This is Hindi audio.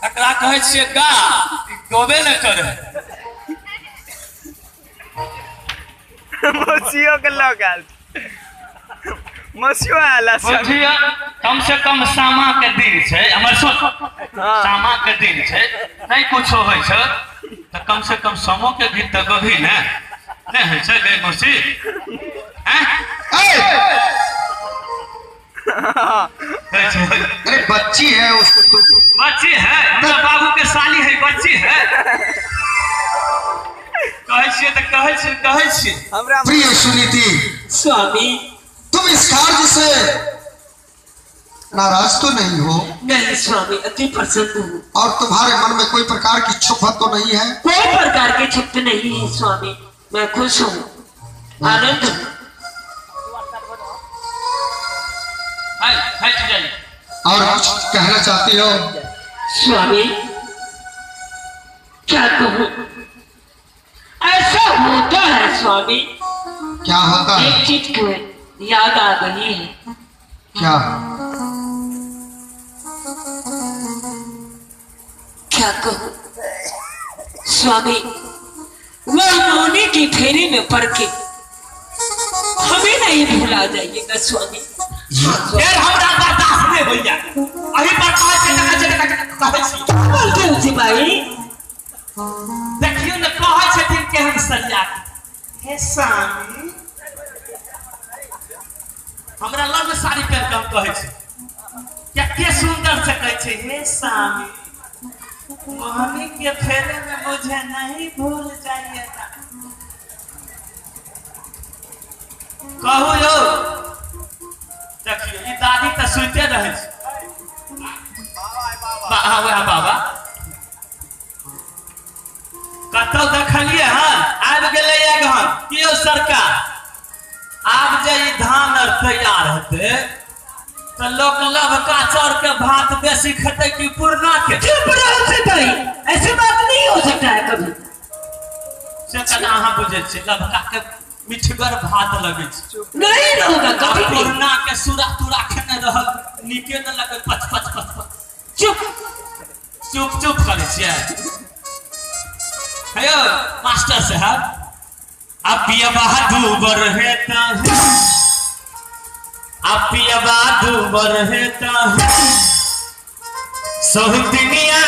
एकरा कहे छियै गा गोबे न करे मसियो के लगाल मसियो आला बुझिया कम से कम सामा के दिन छै हमर सामा के दिन छै नहीं कुछ होय छै त कम से कम सामो के गीत त गभी ने नहीं है छै गे मौसी हैं अरे बच्ची है उसको तो बच्ची है हमरा बाबू के साली है बच्ची है कहे छियै हमरा प्रिय सुनीति स्वामी तुम इस कार्य से नाराज तो नहीं हो? नहीं स्वामी अति प्रसन्न हूँ। और तुम्हारे मन में कोई प्रकार की क्षुब्ध तो नहीं है? कोई प्रकार की क्षुब्ध नहीं है स्वामी, मैं खुश हूँ, आनंद हूँ। और कुछ कहना चाहती हो? स्वामी क्या कहूँ, ऐसा होता है स्वामी। क्या होता है? एक चीज को याद आ गई है। क्या? क्या कहूँ स्वामी, वह मौनी की फेरी में पड़ के हमें नहीं भुला जाइएगा स्वामी। यार हमरा बर्दाश्त नहीं होइया अभी बर्दाश्त बोलते हो जी भाई, देखियो न कहै छथिन के हम सरिया हे स्वामी हमरा लग साड़ी पहन के हम कहै छी क्या के सुंदर से कहै छै हे स्वामी मोहनी के फेरे में मुझे नहीं भूल जाइएगा। कहू यो देखियो ई दादी त सुते रहै छै बाबा कतौ देखलिए हन आबि गेलै एगहन कि यौ सरकार आब जे ई धान और तैयार हेतै तो लोग लभका चाउर के भात बेसी खेतै कि पुरना के? चुप रहो से भाई, ऐसी बात नहीं हो सकता है कभी। से कना अहाँ बुझै छियै लभका के मिठगर भात लगै छै नहीं होगा कभी। पुरना के सूरा तुरा खेने रहल नीके न लगै पच पच पच पच। चुप चुप चुप करै छियै हेयो मास्टर साहब अब पियबा दूबर हेता अब पियबा दूबर हेता सोहतिनिया